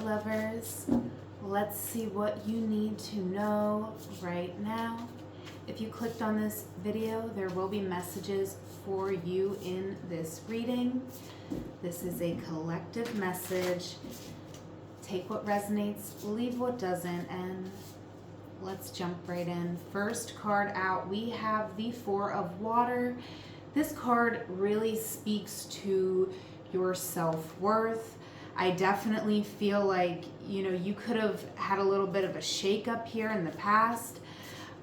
lovers. Let's see what you need to know right now. If you clicked on this video, there will be messages for you in this reading. This is a collective message. Take what resonates, leave what doesn't, and let's jump right in. First card out, we have the Four of Water. This card really speaks to your self-worth. I definitely feel like, you could have had a little bit of a shake-up here in the past.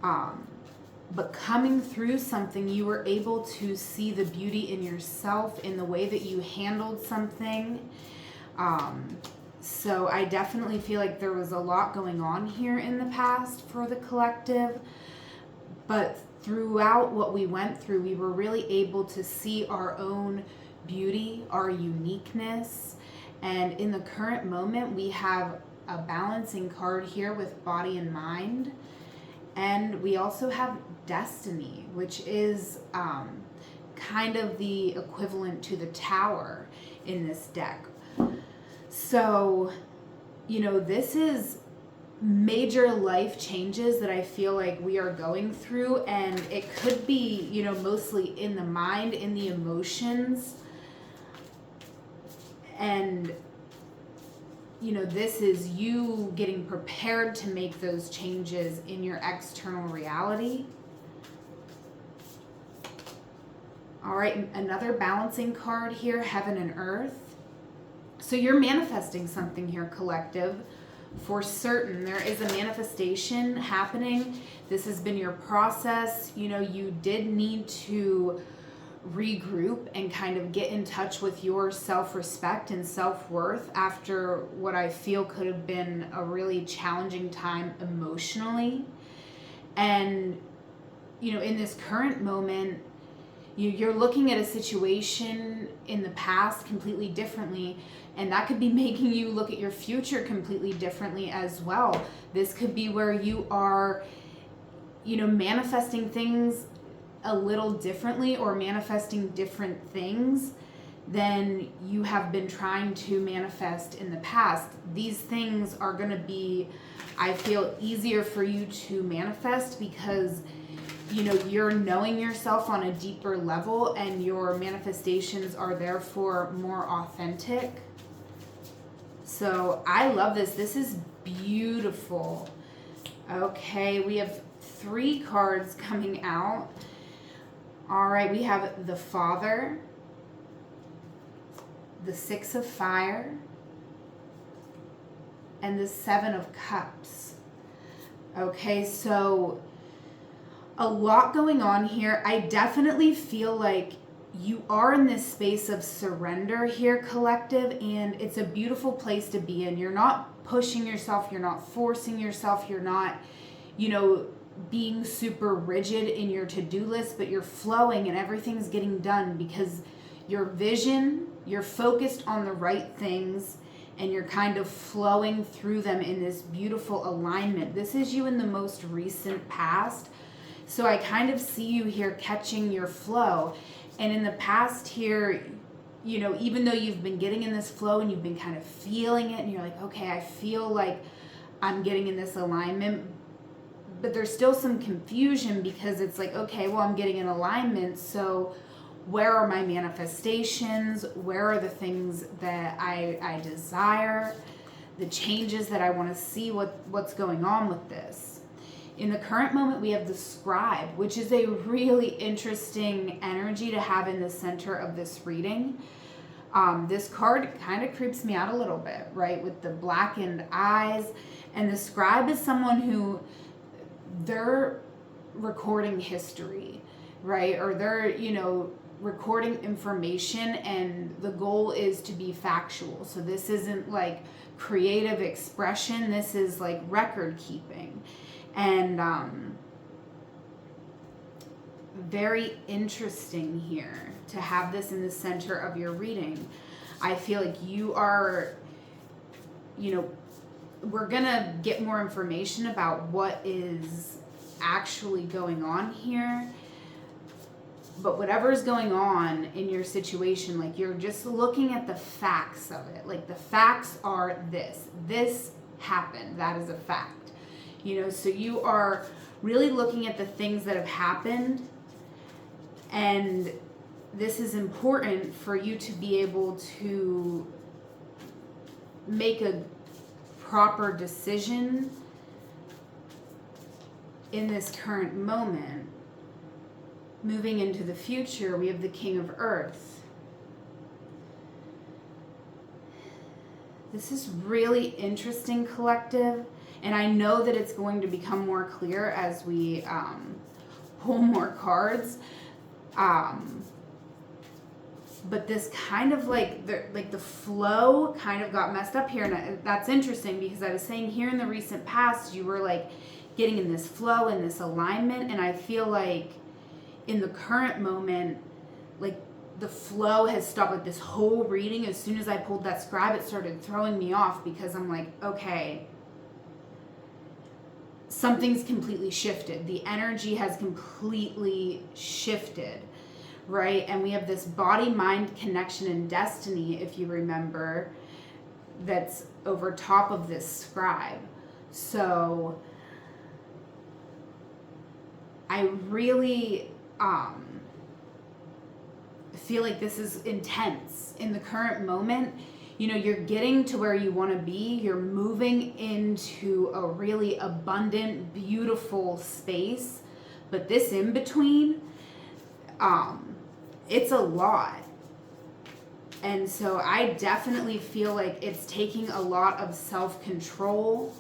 But coming through something, you were able to see the beauty in yourself, in the way that you handled something. So I definitely feel like there was a lot going on here in the past for the collective. But throughout what we went through, we were really able to see our own beauty, our uniqueness. And in the current moment, we have a balancing card here with body and mind. And we also have destiny, which is kind of the equivalent to the Tower in this deck. So, this is major life changes that I feel like we are going through, and it could be, mostly in the mind, in the emotions. And, this is you getting prepared to make those changes in your external reality. All right, another balancing card here, Heaven and Earth. So you're manifesting something here, collective. For certain, there is a manifestation happening. This has been your process. You did need to regroup and kind of get in touch with your self-respect and self-worth after what I feel could have been a really challenging time emotionally. And, in this current moment, you're looking at a situation in the past completely differently, and that could be making you look at your future completely differently as well. This could be where you are, manifesting things a little differently, or manifesting different things than you have been trying to manifest in the past. These things are going to be, I feel, easier for you to manifest because you're knowing yourself on a deeper level, and your manifestations are therefore more authentic. So I love this. This is beautiful. Okay, we have 3 cards coming out. All right, we have the Father, the Six of Fire, and the Seven of Cups. Okay, so a lot going on here. I definitely feel like you are in this space of surrender here, collective, and it's a beautiful place to be in. You're not pushing yourself, you're not forcing yourself, you're not, being super rigid in your to-do list, but you're flowing and everything's getting done because your vision, you're focused on the right things, and you're kind of flowing through them in this beautiful alignment. This is you in the most recent past. So I kind of see you here catching your flow. And in the past here, even though you've been getting in this flow and you've been kind of feeling it, and you're like, okay, I feel like I'm getting in this alignment, but there's still some confusion because it's like, okay, well, I'm getting in alignment. So where are my manifestations? Where are the things that I desire? The changes that I want to see, what's going on with this? In the current moment, we have the Scribe, which is a really interesting energy to have in the center of this reading. This card kind of creeps me out a little bit, right? With the blackened eyes. And the Scribe is someone who, they're recording history, right? Or they're, recording information, and the goal is to be factual. So this isn't like creative expression. This is like record keeping. And very interesting here to have this in the center of your reading. I feel like you are, we're gonna get more information about what is actually going on here. But whatever is going on in your situation, like you're just looking at the facts of it. Like the facts are this. This happened. That is a fact. You know, so you are really looking at the things that have happened, and this is important for you to be able to make a proper decision in this current moment. Moving into the future, we have the King of Earth. This is really interesting, collective, and I know that it's going to become more clear as we pull more cards. But this kind of like the flow kind of got messed up here, and that's interesting because I was saying here in the recent past you were like getting in this flow and this alignment, and I feel like in the current moment, like the flow has stopped. Like this whole reading, as soon as I pulled that scribe, it started throwing me off because I'm like, okay, something's completely shifted. The energy has completely shifted, right? And we have this body-mind connection and destiny, if you remember, that's over top of this scribe. So I really feel like this is intense in the current moment. You know, you're getting to where you want to be. You're moving into a really abundant, beautiful space. But this in between, it's a lot. And so I definitely feel like it's taking a lot of self-control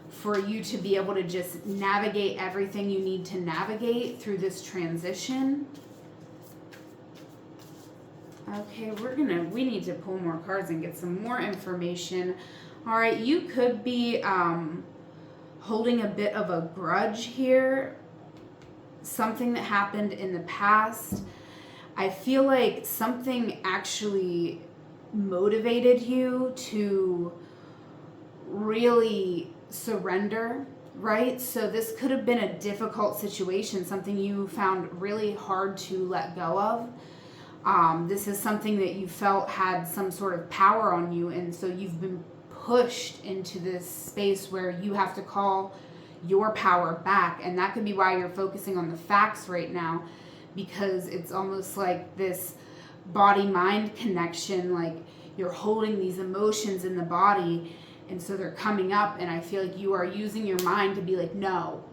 for you to be able to just navigate everything you need to navigate through this transition. Okay, we need to pull more cards and get some more information. All right, you could be holding a bit of a grudge here. Something that happened in the past. I feel like something actually motivated you to really surrender, right? So this could have been a difficult situation, something you found really hard to let go of. This is something that you felt had some sort of power on you, and so you've been pushed into this space where you have to call your power back, and that could be why you're focusing on the facts right now, because it's almost like this body-mind connection, like you're holding these emotions in the body, and so they're coming up, and I feel like you are using your mind to be like, no,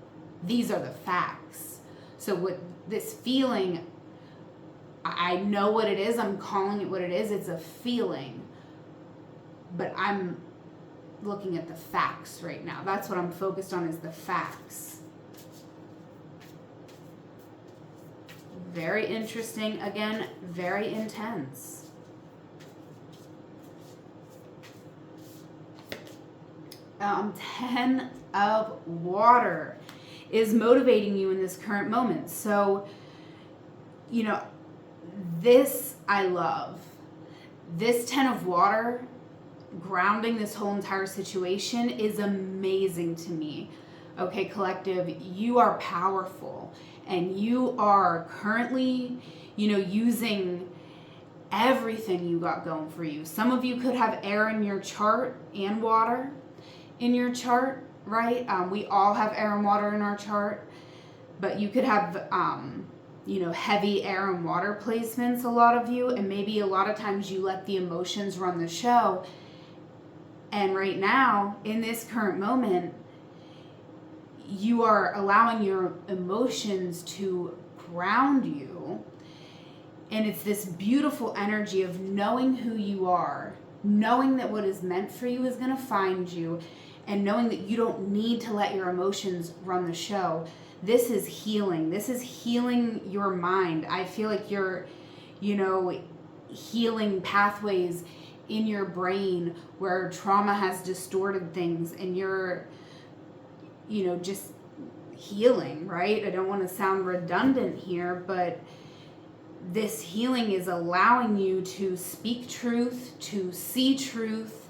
these are the facts. So with this feeling, I know what it is, I'm calling it what it is, it's a feeling, but I'm looking at the facts right now. That's what I'm focused on, is the facts. Very interesting, again, very intense. Ten of Water is motivating you in this current moment. So, you know, this I love. This 10 of Water, grounding this whole entire situation, is amazing to me. Okay, collective, you are powerful, and you are currently, you know, using everything you got going for you. Some of you could have air in your chart and water in your chart, right? We all have air and water in our chart, but you could have, you know, heavy air and water placements, a lot of you, and maybe a lot of times you let the emotions run the show. And right now, in this current moment, you are allowing your emotions to ground you. And it's this beautiful energy of knowing who you are, knowing that what is meant for you is going to find you, and knowing that you don't need to let your emotions run the show. This is healing. This is healing your mind. I feel like you're, you know, healing pathways in your brain where trauma has distorted things, and you're, you know, just healing, right? I don't want to sound redundant here, but this healing is allowing you to speak truth, to see truth,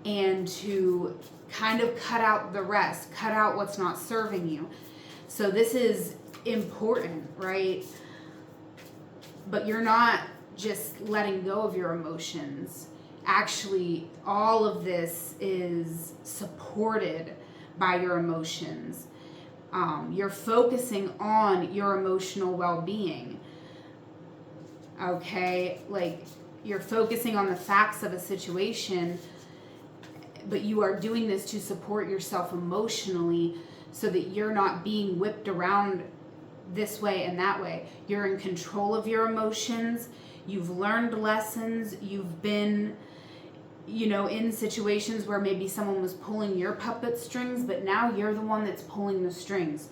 and to kind of cut out the rest, cut out what's not serving you. So this is important, right? but you're not just letting go of your emotions. Actually, all of this is supported by your emotions. You're focusing on your emotional well-being. Okay, like you're focusing on the facts of a situation, but you are doing this to support yourself emotionally so that you're not being whipped around this way and that way. You're in control of your emotions. You've learned lessons. You've been, in situations where maybe someone was pulling your puppet strings, but now you're the one that's pulling the strings.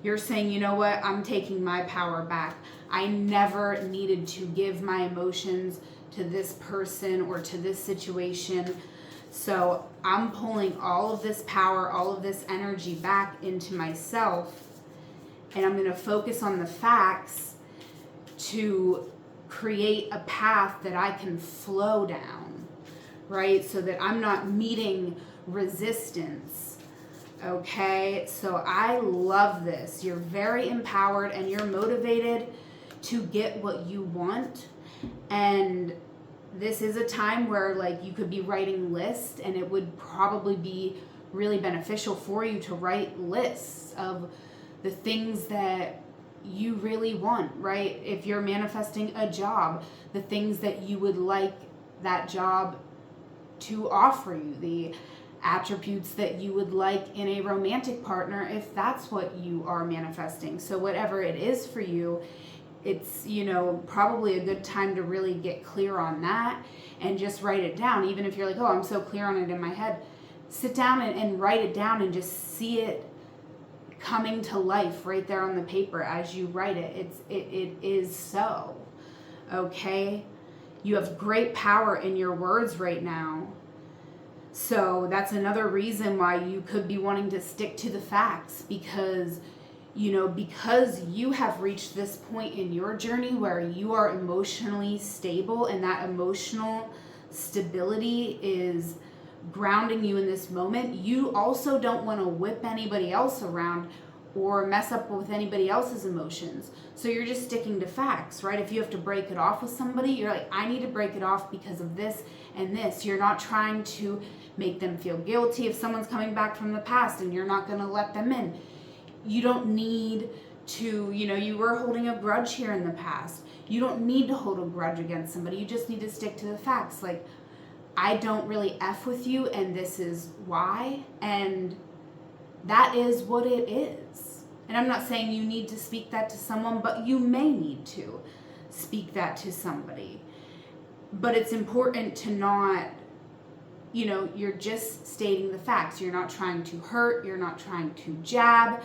You're saying, you know what, I'm taking my power back. I never needed to give my emotions to this person or to this situation. So I'm pulling all of this power, all of this energy back into myself, and I'm going to focus on the facts to create a path that I can flow down, right? So that I'm not meeting resistance. Okay, so I love this. You're very empowered and you're motivated to get what you want. And this is a time where like you could be writing lists, and it would probably be really beneficial for you to write lists of the things that you really want, right? If you're manifesting a job, the things that you would like that job to offer you, the attributes that you would like in a romantic partner, if that's what you are manifesting. So whatever it is for you, it's, probably a good time to really get clear on that and just write it down. Even if you're like, oh, I'm so clear on it in my head, sit down and write it down and just see it coming to life right there on the paper as you write it. It is so. Okay? You have great power in your words right now. So that's another reason why you could be wanting to stick to the facts, because you have reached this point in your journey where you are emotionally stable, and that emotional stability is grounding you in this moment. You also don't want to whip anybody else around or mess up with anybody else's emotions. So you're just sticking to facts, right? If you have to break it off with somebody, you're like, I need to break it off because of this and this. You're not trying to make them feel guilty if someone's coming back from the past and you're not going to let them in. You don't need to, you were holding a grudge here in the past. You don't need to hold a grudge against somebody. You just need to stick to the facts. Like, I don't really F with you, and this is why, and that is what it is. And I'm not saying you need to speak that to someone, but you may need to speak that to somebody. But it's important to not, you're just stating the facts. You're not trying to hurt. You're not trying to jab.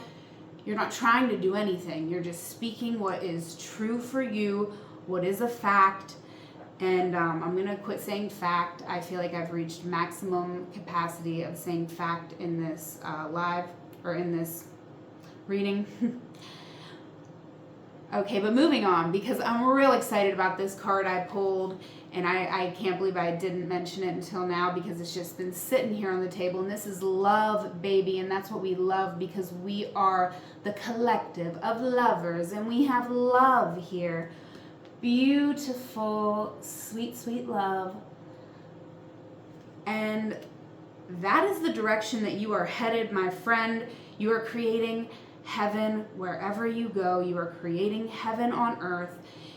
You're not trying to do anything. You're just speaking what is true for you, what is a fact. And I'm going to quit saying fact. I feel like I've reached maximum capacity of saying fact in this live, or in this reading. Okay, but moving on, because I'm real excited about this card I pulled, and I can't believe I didn't mention it until now, because it's just been sitting here on the table. And this is love, baby, and that's what we love, because we are the collective of lovers, and we have love here. Beautiful, sweet, sweet love. And that is the direction that you are headed, my friend. You are creating heaven wherever you go. You are creating heaven on earth.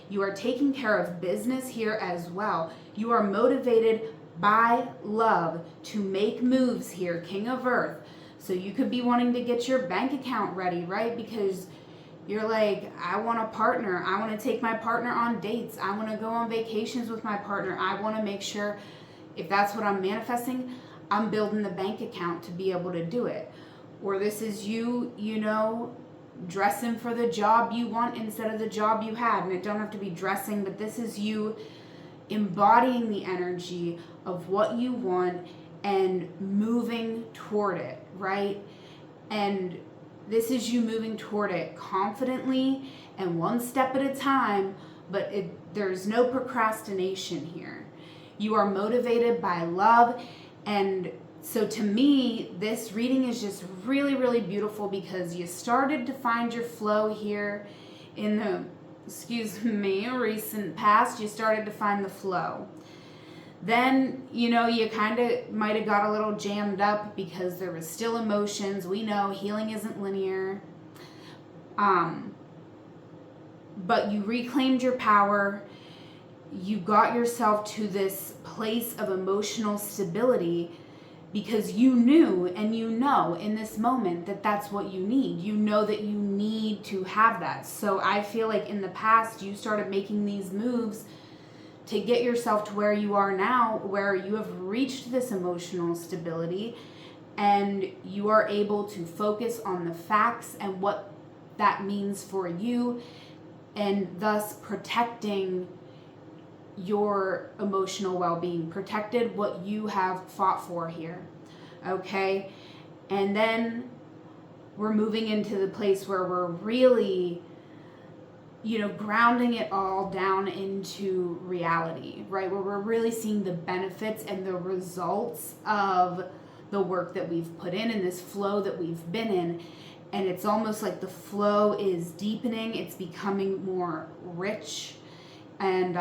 You are taking care of business here as well. You are motivated by love to make moves here, King of Earth. So you could be wanting to get your bank account ready, right? Because you're like, I want a partner. I want to take my partner on dates. I want to go on vacations with my partner. I want to make sure, if that's what I'm manifesting, I'm building the bank account to be able to do it. Or this is you, dressing for the job you want instead of the job you had. And it don't have to be dressing, but this is you embodying the energy of what you want and moving toward it, right? And this is you moving toward it confidently and one step at a time, but there's no procrastination here. You are motivated by love. And so to me, this reading is just really, really beautiful, because you started to find your flow here in the recent past, you started to find the flow. Then, you kind of might have got a little jammed up because there was still emotions. We know healing isn't linear. But you reclaimed your power. You got yourself to this place of emotional stability because you knew and you know in this moment that that's what you need. You know that you need to have that. So I feel like in the past you started making these moves to get yourself to where you are now, where you have reached this emotional stability and you are able to focus on the facts and what that means for you, and thus protecting your emotional well-being, protected what you have fought for here. Okay? And then we're moving into the place where we're really, grounding it all down into reality, right? Where we're really seeing the benefits and the results of the work that we've put in and this flow that we've been in. And it's almost like the flow is deepening. It's becoming more rich. And,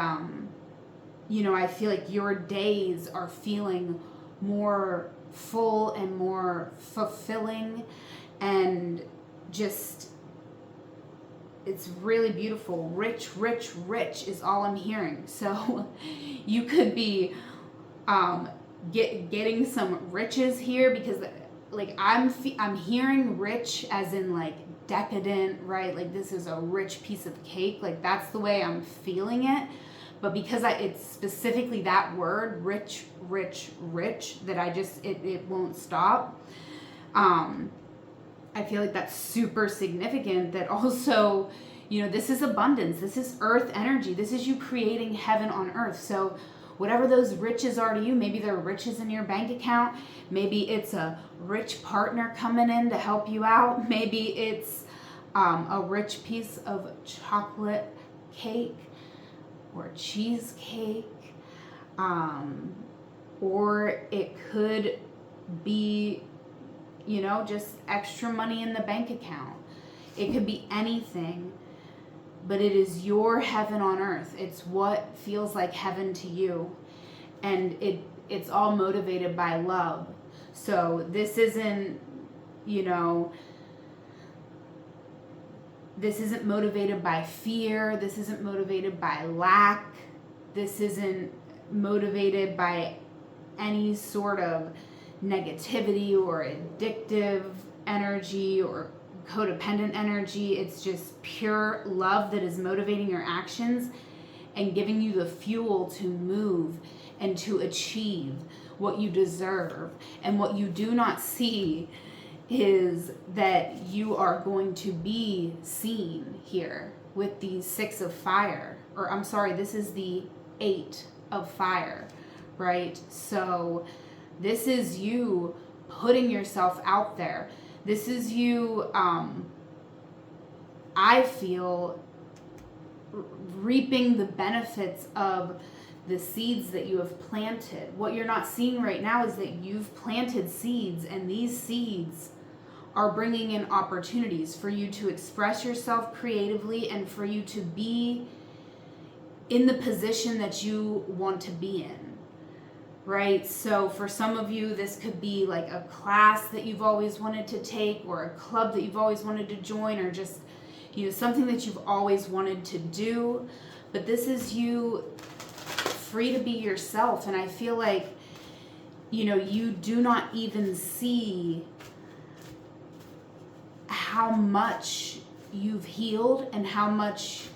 I feel like your days are feeling more full and more fulfilling, and just, it's really beautiful. Rich, rich, rich is all I'm hearing. So you could be getting some riches here, because like I'm hearing rich as in like decadent, right? Like this is a rich piece of cake. Like that's the way I'm feeling it. But because it's specifically that word, rich, rich, rich, that it won't stop. I feel like that's super significant, that also, this is abundance. This is earth energy. This is you creating heaven on earth. So whatever those riches are to you, maybe they're riches in your bank account. Maybe it's a rich partner coming in to help you out. Maybe it's a rich piece of chocolate cake or cheesecake. Or it could be, just extra money in the bank account. It could be anything, but it is your heaven on earth. It's what feels like heaven to you. And it's all motivated by love. So this isn't, this isn't motivated by fear. This isn't motivated by lack. This isn't motivated by any sort of negativity or addictive energy or codependent energy. It's just pure love that is motivating your actions and giving you the fuel to move and to achieve what you deserve. And what you do not see is that you are going to be seen here with the 6 of fire, or I'm sorry, this is the 8 of fire, right? So this is you putting yourself out there. This is you, I feel, reaping the benefits of the seeds that you have planted. What you're not seeing right now is that you've planted seeds, and these seeds are bringing in opportunities for you to express yourself creatively and for you to be in the position that you want to be in, right? So for some of you, this could be like a class that you've always wanted to take, or a club that you've always wanted to join, or just, something that you've always wanted to do. But this is you free to be yourself. And I feel like, you do not even see how much you've healed and how much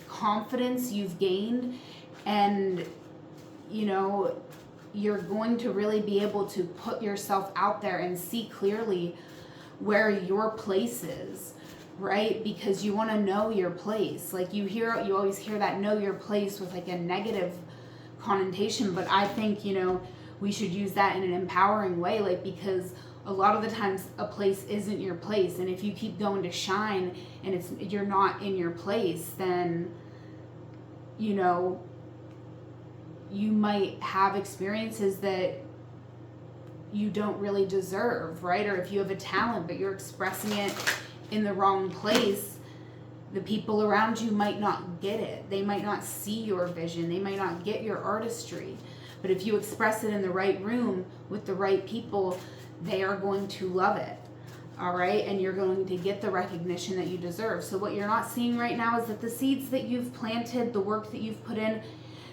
confidence you've gained. And, you're going to really be able to put yourself out there and see clearly where your place is, right? Because you want to know your place. Like you always hear that know your place with like a negative connotation, but I think, we should use that in an empowering way, like, because a lot of the times a place isn't your place. And if you keep going to shine and you're not in your place, then, you might have experiences that you don't really deserve, right? Or if you have a talent but you're expressing it in the wrong place, The people around you might not get it. They might not see your vision. They might not get your artistry. But if you express it in the right room with the right people, they are going to love it. All right? And you're going to get the recognition that you deserve. So what you're not seeing right now is that the seeds that you've planted, the work that you've put in,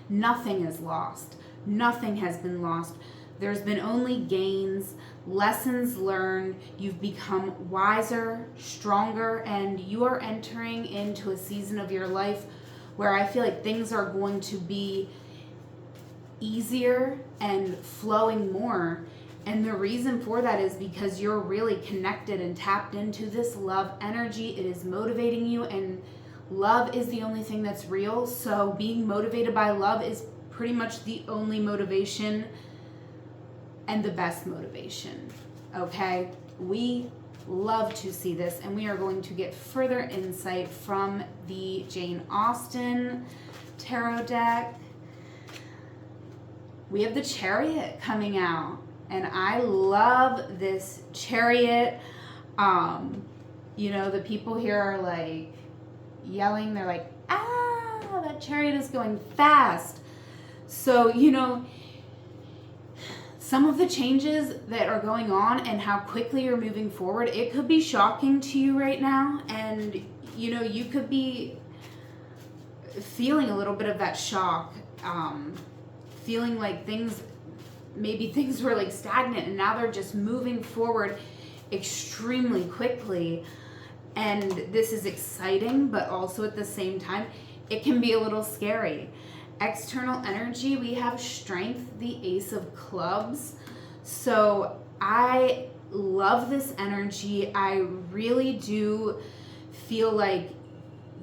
nothing is lost. Nothing has been lost. There's been only gains, lessons learned. You've become wiser, stronger, and you are entering into a season of your life where I feel like things are going to be easier and flowing more. And the reason for that is because you're really connected and tapped into this love energy. It is motivating you, and love is the only thing that's real. So being motivated by love is pretty much the only motivation and the best motivation. Okay? We love to see this, and we are going to get further insight from the Jane Austen tarot deck. We have the Chariot coming out, and I love this Chariot. The people here are like yelling. They're like, ah, that Chariot is going fast. So, some of the changes that are going on and how quickly you're moving forward, it could be shocking to you right now. And, you could be feeling a little bit of that shock, feeling like things were like stagnant, and now they're just moving forward extremely quickly. And this is exciting, but also at the same time, it can be a little scary. External energy, we have Strength, the Ace of Clubs. So I love this energy. I really do feel like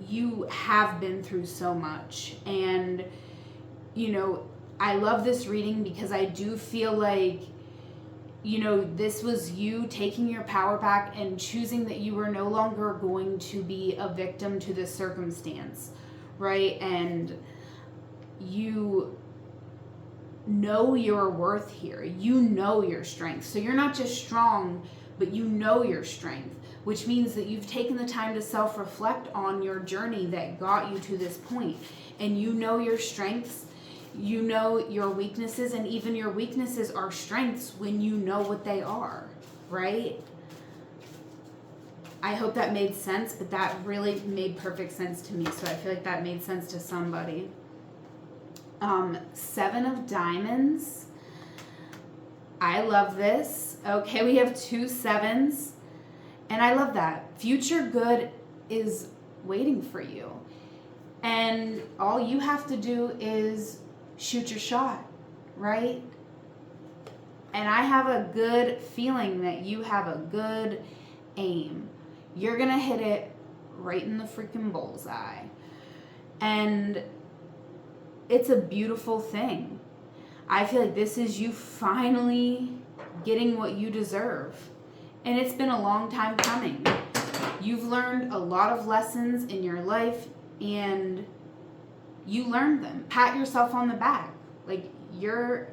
you have been through so much. And, I love this reading because I do feel like, this was you taking your power back and choosing that you were no longer going to be a victim to this circumstance, right? And you know your worth here. You know your strength. So you're not just strong, but you know your strength, which means that you've taken the time to self-reflect on your journey that got you to this point. And you know your strengths, you know your weaknesses, and even your weaknesses are strengths when you know what they are, right? I hope that made sense, but that really made perfect sense to me. So I feel like that made sense to somebody. 7 of Diamonds. I love this. Okay, we have 2 7s, and I love that. Future good is waiting for you, and all you have to do is shoot your shot, right? And I have a good feeling that you have a good aim. You're gonna hit it right in the freaking bullseye, and it's a beautiful thing. I feel like this is you finally getting what you deserve. And it's been a long time coming. You've learned a lot of lessons in your life, and you learned them. Pat yourself on the back. Like, you're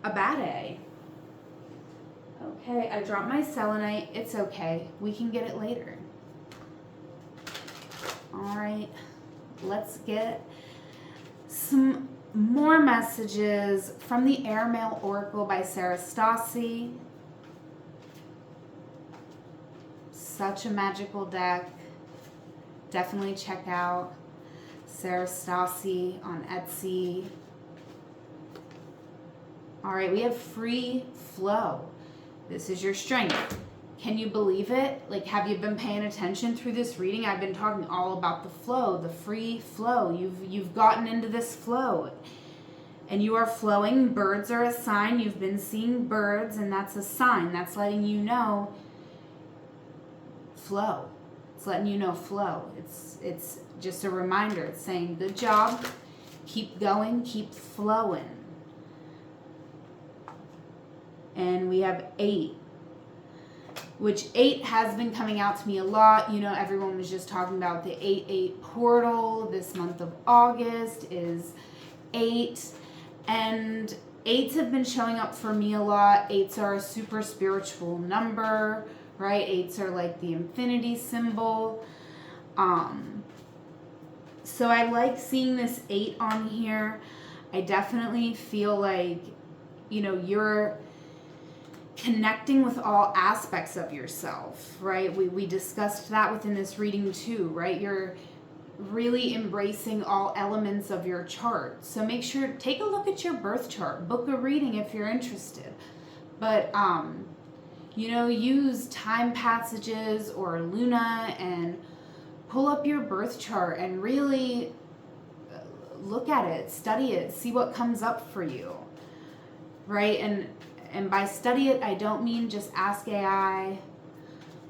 a bad A. Okay, I dropped my selenite. It's okay. We can get it later. All right, let's get some more messages from the Airmail Oracle by Sarah Stassi. Such a magical deck. Definitely check out Sarah Stassi on Etsy. All right, we have Free Flow. This is your strength. Can you believe it? Like, have you been paying attention through this reading? I've been talking all about the flow, the free flow. You've gotten into this flow, and you are flowing. Birds are a sign. You've been seeing birds, and that's a sign. That's letting you know flow. It's letting you know flow. It's just a reminder. It's saying, good job. Keep going. Keep flowing. And we have 8. Which 8 has been coming out to me a lot. Everyone was just talking about the 8-8 portal. This month of August is 8. And 8s have been showing up for me a lot. 8s are a super spiritual number, right? 8s are like the infinity symbol. So I like seeing this 8 on here. I definitely feel like, you're connecting with all aspects of yourself, right? We discussed that within this reading too, right? You're really embracing all elements of your chart. So make sure, take a look at your birth chart, book a reading if you're interested. But, use time passages or Luna and pull up your birth chart and really look at it, study it, see what comes up for you, right? And by study it, I don't mean just ask AI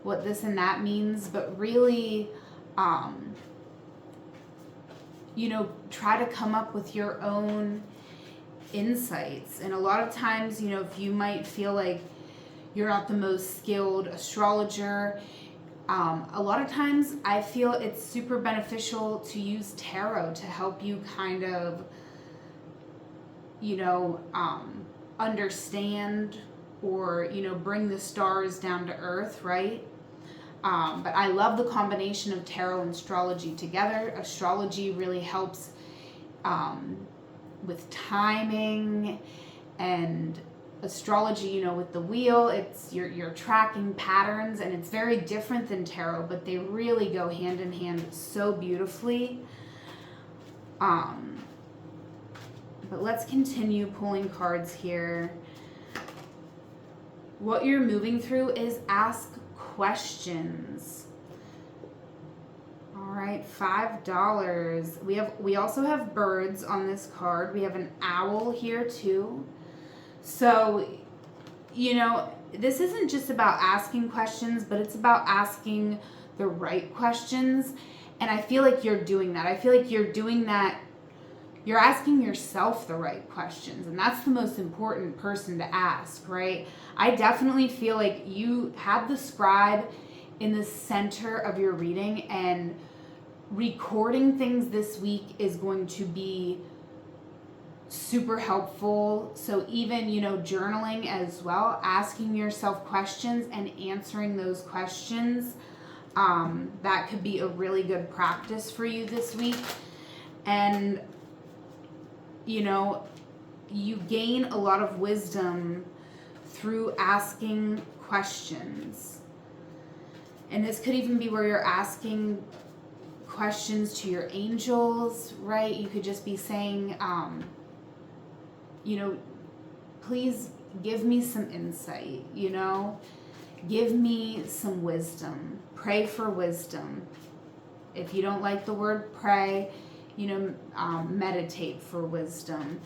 what this and that means, but really, try to come up with your own insights. And a lot of times, if you might feel like you're not the most skilled astrologer, a lot of times I feel it's super beneficial to use tarot to help you kind of, understand or, bring the stars down to earth, right? But I love the combination of tarot and astrology together. Astrology really helps with timing, and astrology, with the wheel, it's you're tracking patterns, and it's very different than tarot, but they really go hand in hand so beautifully. But let's continue pulling cards here. What you're moving through is ask questions. All right, $5. We also have birds on this card. We have an owl here too. So, this isn't just about asking questions, but it's about asking the right questions. And I feel like you're doing that. I feel like you're doing that. You're asking yourself the right questions. And that's the most important person to ask, right? I definitely feel like you have the scribe in the center of your reading, and recording things this week is going to be super helpful. So even, journaling as well, asking yourself questions and answering those questions, that could be a really good practice for you this week. And, you gain a lot of wisdom through asking questions. And this could even be where you're asking questions to your angels, right? You could just be saying, please give me some insight, give me some wisdom. Pray for wisdom. If you don't like the word pray, meditate for wisdom.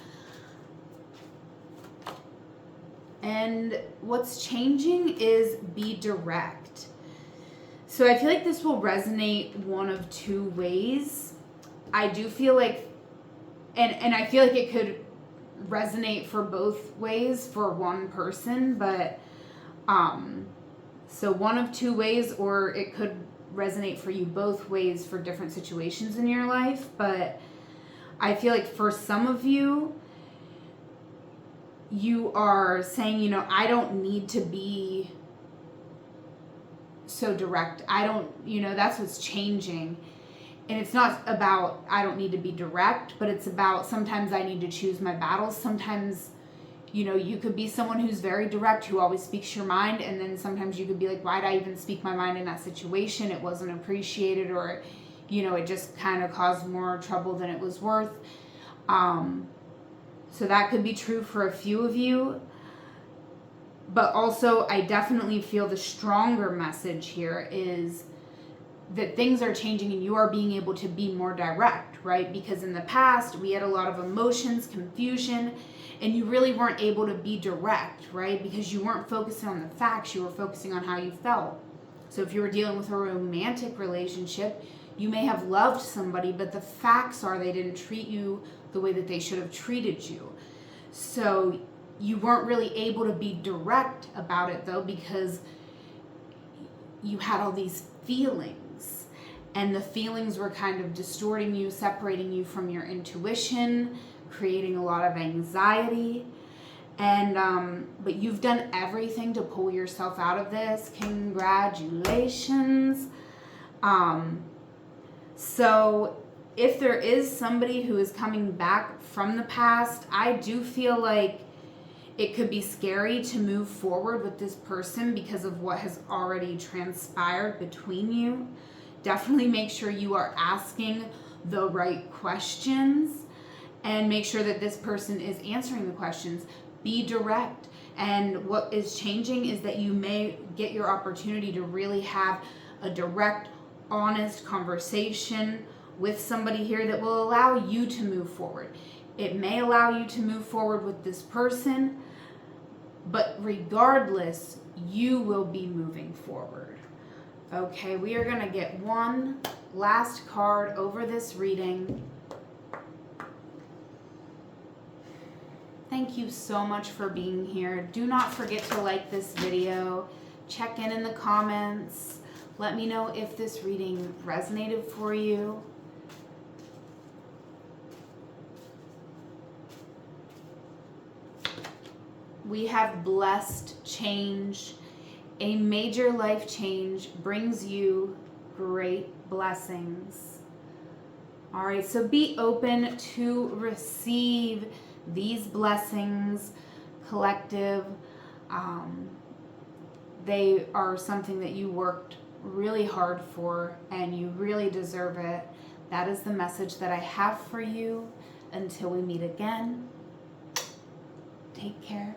And what's changing is be direct. So I feel like this will resonate one of two ways. I do feel like, and I feel like it could resonate for both ways for one person, but so one of two ways, or it could resonate for you both ways for different situations in your life. But I feel like for some of you, you are saying, I don't need to be so direct. I don't, that's what's changing. And it's not about I don't need to be direct, but it's about sometimes I need to choose my battles. Sometimes, you could be someone who's very direct, who always speaks your mind, and then sometimes you could be like, why'd I even speak my mind in that situation? It wasn't appreciated, or, it just kind of caused more trouble than it was worth. So that could be true for a few of you. But also, I definitely feel the stronger message here is that things are changing and you are being able to be more direct, right? Because in the past, we had a lot of emotions, confusion, and you really weren't able to be direct, right? Because you weren't focusing on the facts, you were focusing on how you felt. So if you were dealing with a romantic relationship, you may have loved somebody, but the facts are they didn't treat you the way that they should have treated you. So you weren't really able to be direct about it, though, because you had all these feelings, and the feelings were kind of distorting you, separating you from your intuition, creating a lot of anxiety. And but you've done everything to pull yourself out of this. Congratulations. So if there is somebody who is coming back from the past, I do feel like it could be scary to move forward with this person because of what has already transpired between you. Definitely make sure you are asking the right questions and make sure that this person is answering the questions. Be direct. And what is changing is that you may get your opportunity to really have a direct, honest conversation with somebody here that will allow you to move forward. It may allow you to move forward with this person, but regardless, you will be moving forward. Okay, we are going to get one last card over this reading. Thank you so much for being here. Do not forget to like this video. Check in the comments. Let me know if this reading resonated for you. We have blessed change. A major life change brings you great blessings. All right, so be open to receive these blessings, collective. They are something that you worked really hard for and you really deserve it. That is the message that I have for you. Until we meet again, take care.